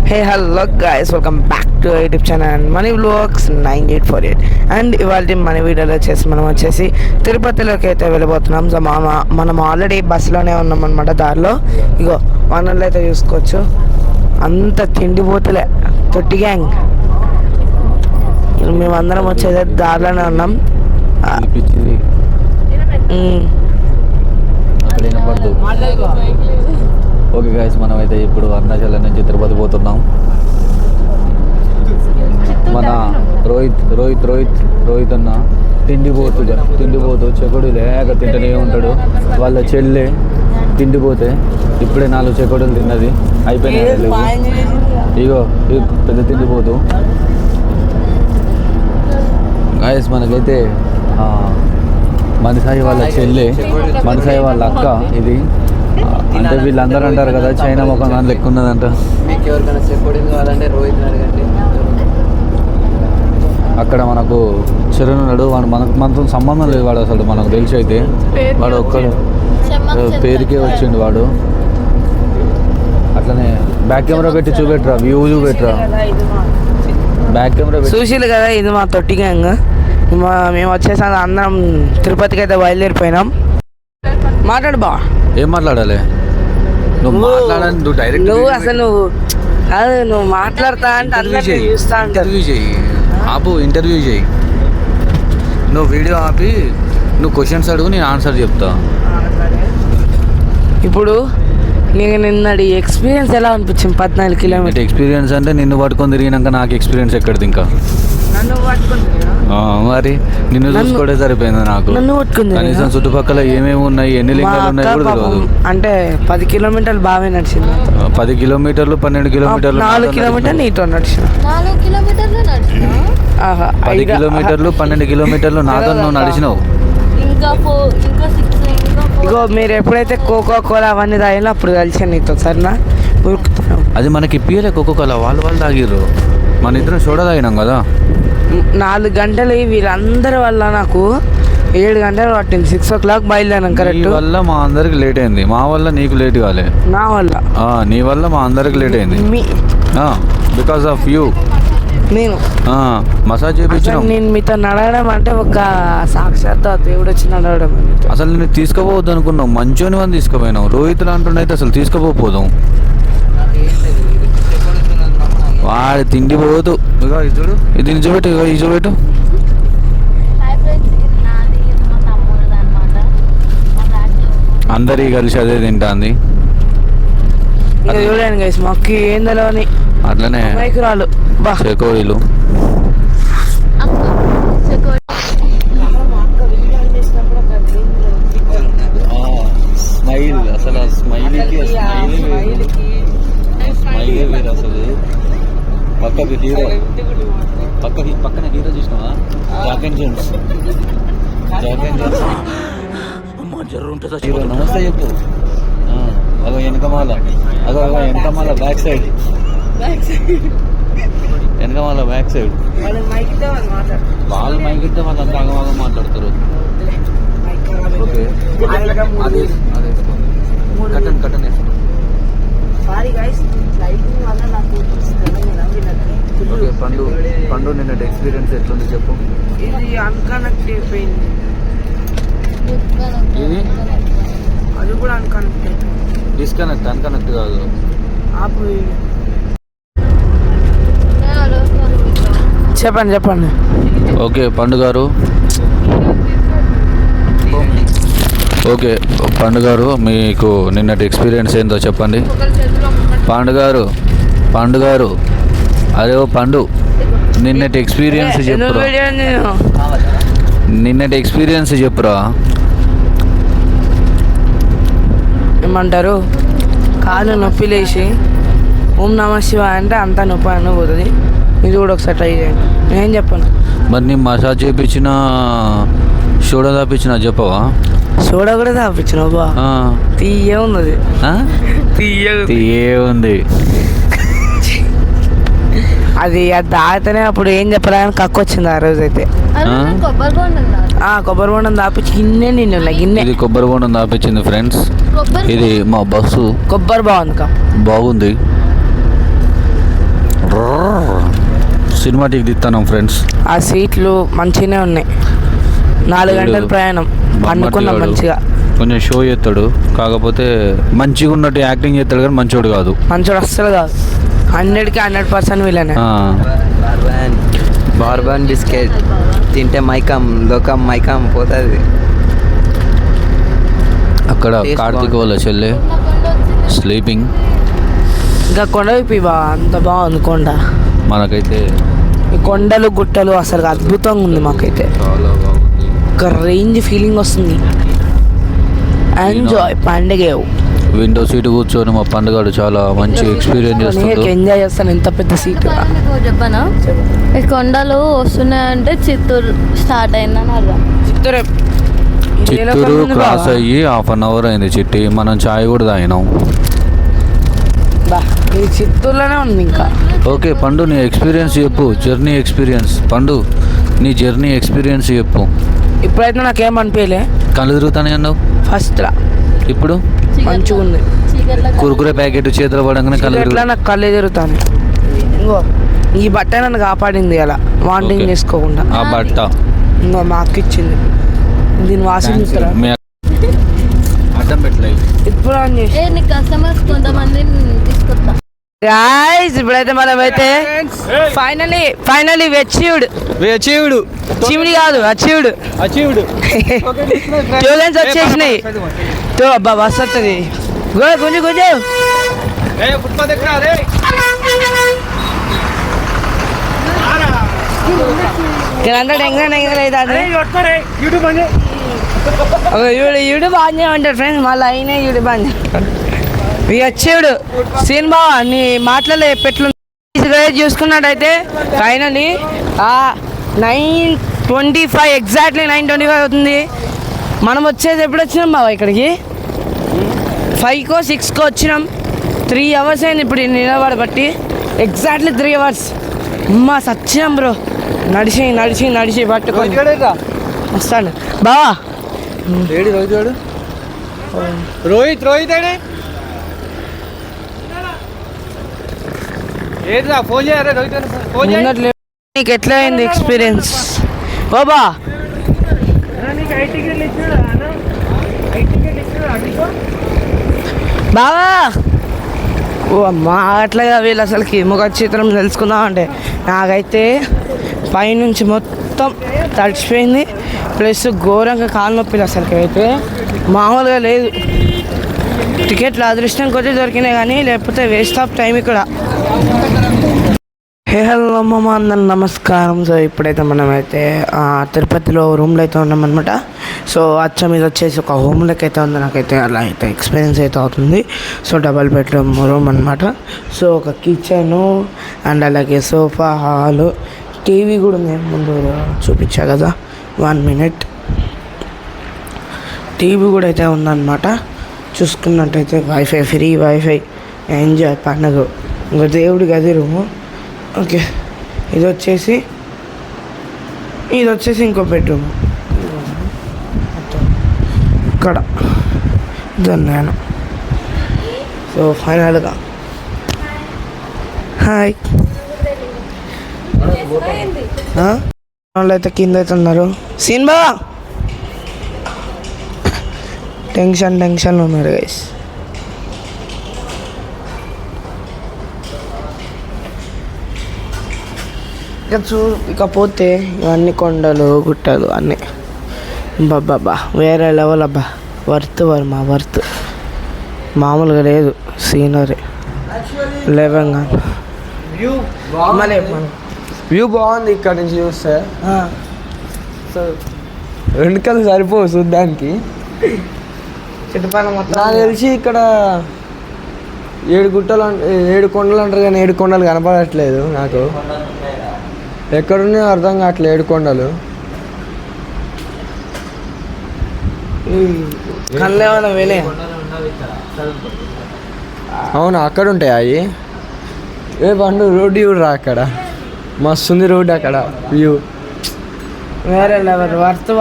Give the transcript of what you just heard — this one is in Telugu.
Hey hello guys, welcome back to YouTube channel money vlogs 9848. And ఇవాళ మన వీడియోలో మనం వచ్చేసి తిరుపతిలోకి అయితే వెళ్ళిపోతున్నాం. సో మనం ఆల్రెడీ బస్సులోనే ఉన్నాం అనమాట. దారిలో ఇగో మనల్లో అయితే చూసుకోవచ్చు, అంత తిండిపోతులే తొట్టి గ్యాంగ్. మేమందరం వచ్చేది దారిలోనే ఉన్నాం. ఓకే గైస్, మనమైతే ఇప్పుడు అరుణాచలం నుంచి తిరుపతి పోతున్నాం. మన రోహిత్ అన్న తిండిపోతూ చెకుడు లేక తింటూనే ఉంటాడు. వాళ్ళ చెల్లె తిండిపోతే ఇప్పుడే 4 చెకుడులు తిన్నది, అయిపోయినాయి. ఇగో పెద్ద తిండిపోతూ గైస్. మనకైతే మనసాయి వాళ్ళ చెల్లె, మనసాయి వాళ్ళ అక్క ఇది. అంటే వీళ్ళందరూ అంటారు కదా చైనా ముఖం దాని లెక్క ఉన్నదంట. అక్కడ మనకు చిరును ఉన్నాడు, వాడు మనతో సంబంధం లేదు. వాడు అసలు మనకు తెలిసి అయితే వాడు ఒక్కడు పేరుకే వచ్చిండు వాడు. అట్లనే బ్యాక్ కెమెరా పెట్టి చూపెట్టరా, వ్యూ చూపెట్టరా. బ్యాక్ కెమెరా చూసిలు కదా, ఇది మా తొట్టి గ్యాంగ్. మేము వచ్చేసాం, అందరం తిరుపతికి అయితే బయలుదేరిపోయినాం. మాట్లాడు బా. ఏం మాట్లాడాలి? నువ్వు మాట్లాడాలి, నువ్వు డైరెక్ట్ నువ్వు అసలు నువ్వు మాట్లాడతా అంటే ఇంటర్వ్యూ చేయి. ఆపు, ఇంటర్వ్యూ చేయి. నువ్వు వీడియో ఆపి నువ్వు క్వశ్చన్స్ అడుగు, నేను ఆన్సర్ చెప్తా. ఇప్పుడు నేను నిన్నటి ఎక్స్పీరియన్స్ ఎలా అనిపించింది? 14 కిలోమీటర్ ఎక్స్పీరియన్స్ అంటే నిన్ను పట్టుకొని తిరిగినాక నాకు ఎక్స్పీరియన్స్ ఎక్కడిది ఇంకా. మరి నిన్ను చూసుకోవడే సరిపోయింది నాకు. కనీసం చుట్టుపక్కల ఏమేమి ఉన్నాయి, ఎన్ని లింగాలు ఉన్నాయి కూడా తెలియదు. అంటే 10 కిలోమీటర్లు బాగా నడిచింది. 10 కిలోమీటర్లు 12 కిలోమీటర్లు 4 కిలోమీటర్లు నీతో నడిచిన. 10 కిలోమీటర్లు 12 కిలోమీటర్లు నాతో నువ్వు నడిచినావు. ఇగో మీరు ఎప్పుడైతే కోకో కోలా అవన్నీ తాగినా అప్పుడు కలిసాను నీతో. సరేనా? అది మనకి ఇప్పియలే కోకో కోలా, వాళ్ళు తాగిర్రు. మన ఇద్దరం సోడా తాగినాం కదా. 4 గంటలు వీళ్ళందరి వల్ల నాకు 7 గంటలు పట్టింది. 6 o'clock బయలుదేరాం కరెక్ట్. వల్ల మా అందరికి లేట్ అయింది, మా వల్ల నీకు లేట్ కాలే. నా వల్ల నీ వల్ల మా అందరికి లేట్ అయింది. బికాస్ ఆఫ్ యూ నేను మసాజ్ చేయించాను. నేను మీతో నడవడం అంటే ఒక సాక్షాత్ దేవుడు వచ్చి నడవడం. అసలు నేను తీసుకోపోవద్దు అనుకున్నావు, మంచోని అని తీసుకుపోయినావు. రోహితులు అంటున్నైతే అసలు తీసుకోపోదాం. వాడు తిండి పోదు. ఇగో ఇది ఇది చూపెట్టు, ఇగో ఇది చూపెట్టు. అందరి కలిసి అదే తింటాంది. చూడండి గైస్, మాకు ఏందలో అని అట్లనే మైకురాలు చెకోడీలు. స్మైల్ అసలు స్మైలీకి స్మైలే వేరు అసలు. పక్కకి హీరో, పక్కన హీరో చూసినావా? Jack and Jones hero. నమస్తే చెప్పు. అగో వెనకమాల, వెనకమాల బ్యాక్ సైడ్, వెనకమాల బ్యాక్ సైడ్. వాళ్ళు మైక్ ఇస్తే వాళ్ళంతా అగమాగం మాట్లాడతారు. ఓకే, కట్టన్ ఓకే. పండు నిన్నటి ఎక్స్పీరియన్స్ ఎట్లుంది చెప్పు. ఇది అన్కనెక్ట్ అయిపోయింది. ఇది అది కూడా అన్కనెక్ట్ అయిపోయింది. డిస్కనెక్ట్, అన్కనెక్ట్ కాదు. చెప్పండి. ఓకే పండు గారు, ఓకే పండు గారు, మీకు నిన్నటి ఎక్స్పీరియన్స్ ఏందో చెప్పండి. పండు గారు అరే ఓ పండు, నిన్నటి ఎక్స్పీరియన్స్ చెప్పురా. నిన్నటి ఎక్స్పీరియన్స్ చెప్పురా. ఏమంటారు? కాళ్ళు నొప్పి లేచి ఓం నమ శివ అంటే అంతా నొప్పి పోతుంది. ఇది కూడా ఒకసారి ట్రై చేయండి. నేనేం చెప్పాను. మరి నీ మసాజ్ చేయించిన సోడా తాపించిన చెప్పవా? సోడా కూడా తాపించిన బా. తీయే ఉంది, తీయే ఉంది. అది తాగితేనే అప్పుడు ఏం చెప్పాలని కక్కొచ్చింది ఆ రోజు అయితే. కొబ్బరి బొండం తాపించి గిన్నె గిన్నె. ఇది కొబ్బరి బొండం తాపించింది ఫ్రెండ్స్. ఇది మా బస్సు. కొబ్బరి బాగుంది. బాగుంది. సినిమాటిక్ తిత్తాను ఫ్రెండ్స్. ఆ సీట్లు మంచిగానే ఉన్నాయి. 4 గంటల ప్రయాణం పండుకున్నాం మంచిగా. కొంచెం షో చేస్తాడు, కాకపోతే మంచిగా ఉన్నట్టు యాక్టింగ్ చేస్తాడు కానీ మంచోడు కాదు. మంచోడు అస్సలు కాదు. 100కి 100% వీళ్ళనే. బార్బన్ బిస్కెట్ తింటే లోకం మైకం పోతుంది. అక్కడ కార్తీక్ వాళ్ళ చెల్లె స్లీపింగ్. ఇంకా కొండ బా అంత బాగుంది కొండ. మనకైతే ఈ కొండలు గుట్టలు అసలు అద్భుతంగా ఉంది. మాకైతే చాలా బాగుంది. ఒక రేంజ్ ఫీలింగ్ వస్తుంది. ఎంజాయ్ పండుగ. విండో సీట్ కూర్చొని మా పండుగడు చాలా మంచి ఎక్స్పీరియన్స్ చేస్తాడు. ఎంజాయ్ చేస్తాను. ఎంత పెద్ద సీట్ చెప్పనా, ఈ కొండలు వస్తున్నాయంటే చిత్తూరు స్టార్ట్ అయిందని అర్థం. చిత్తూరు క్రాస్ అయ్యి 1/2 అవర్ అయింది చిట్టి. మనం చాయ్ కూడా తాగినాం. ఇది చిత్తూరులోనే ఉంది ఇంకా. ఓకే పండు, నీ ఎక్స్పీరియన్స్ చెప్పు. జర్నీ ఎక్స్పీరియన్స్ పండు, నీ జర్నీ ఎక్స్పీరియన్స్ చెప్పు. ఇప్పుడైతే నాకేం అనిపించలే. కళ్ళు తిరుగుతానే అన్నావు ఫస్ట్లా. ఇప్పుడు మంచిగా ఉంది. కురుకురే ప్యాకెట్ చేతులు పడంగానే నాకు కళ్ళు తిరుగుతాను. ఇంకో ఈ బట్ట నన్ను కాపాడింది అలా వాంటింగ్ చేసుకోకుండా. ఆ బట్ట ఇంకో మా అక్క ఇచ్చింది. దీని వాసన చూస్తారా? అడ్డం పెట్టలేదు. ఇప్పుడు ఆన్ చేసి కస్టమర్స్ కొంతమంది తీసుకొస్తా. గాయ్స్ ఇప్పుడైతే మనం అయితే ఫైనలీ అచీవ్డ్ చిమిడి కాదు అచీవ్డ్ ట్యూలెన్స్ వచ్చేసినాయి. అబ్బా బస్ వస్తుంది. గుంజు యూట్యూబ్ ఆన్ చేయమంటారు ఫ్రెండ్స్. మళ్ళీ అయినా యూట్యూబ్ ఆన్ అచీవ్డ్. సీన్ బావా నీ మాటలలో పెట్లు చూసుకున్నట్టయితే ఫైనలీ 9:25 ఎగ్జాక్ట్లీ 9:25 అవుతుంది. మనం వచ్చేది ఎప్పుడు వచ్చినాం బావా ఇక్కడికి? 5కో 6కో వచ్చినాం. 3 అవర్స్ అయింది ఇప్పుడు నిలబడబట్టి. Exactly 3 hours. అమ్మా సచ్చినాం బ్రో. నడిచి పట్టుకొని వస్తాను బావా. రోహిత్ నీకు ఎట్లా అయింది ఎక్స్పీరియన్స్ బాబా? బావా ఓ అమ్మా అట్లాగా వీళ్ళు అసలుకి ముఖ చిత్రం తెలుసుకుందాం అంటే నాకైతే పైనుంచి మొత్తం తడిచిపోయింది. ప్లస్ ఘోరంగా కాలు నొప్పిలు అసలుకి అయితే మామూలుగా లేదు. టికెట్లు అదృష్టం కొద్ది దొరికినాయి కానీ లేకపోతే వేస్ట్ ఆఫ్ టైం ఇక్కడ. హలో అమ్మమ్మ అందరు నమస్కారం. సో ఇప్పుడైతే మనమైతే తిరుపతిలో రూమ్లో అయితే ఉన్నామన్నమాట. సో అచ్చం మీద వచ్చేసి ఒక హోమ్లోకి అయితే ఉంది. నాకైతే అలా అయితే ఎక్స్పీరియన్స్ అయితే అవుతుంది. సో డబల్ బెడ్రూమ్ రూమ్ అనమాట. సో ఒక కిచెను అండ్ అలాగే సోఫా, హాలు, టీవీ కూడా ఉంది. ముందు చూపించా కదా 1 minute. టీవీ కూడా అయితే ఉందన్నమాట. చూసుకున్నట్టయితే వైఫై, ఫ్రీ వైఫై, ఎంజాయ్ పండుగ. ఇంకా దేవుడి గది రూము. ఓకే ఇది వచ్చేసి ఇంకో బెడ్రూమ్ ఇక్కడ నేను. సో ఫైనల్గా హాయ్ వాళ్ళు అయితే కింద అయితే ఉన్నారు. సీన్ బా టెన్షన్ ఉన్నారు గైస్. ఇకపోతే ఇవన్నీ కొండలు గుట్టలు అన్నీ బాబా వేరే లెవెల్ అబ్బా. వర్త్ మామూలుగా లేదు సీనరీ. లేవంగా వ్యూ బాగుంది ఇక్కడ నుంచి చూస్తే. సో 2 కళ్ళు సరిపోవు చూడ్డానికి. చుట్టుపక్కల మొత్తం నాకు తెలిసి ఇక్కడ 7 కొండలు అంటారు కానీ 7 కొండలు కనపడట్లేదు నాకు. ఎక్కడున్నాయో అర్థం కావట్లేదు 7 కొండలు. కళ్ళేమన్నా వేలే. అవునా అక్కడ ఉంటాయి అవి. పండు రోడ్డు చూడరా అక్కడ మస్తుంది రోడ్డు అక్కడ వ్యూ వేరే లెవెల్. వర్త్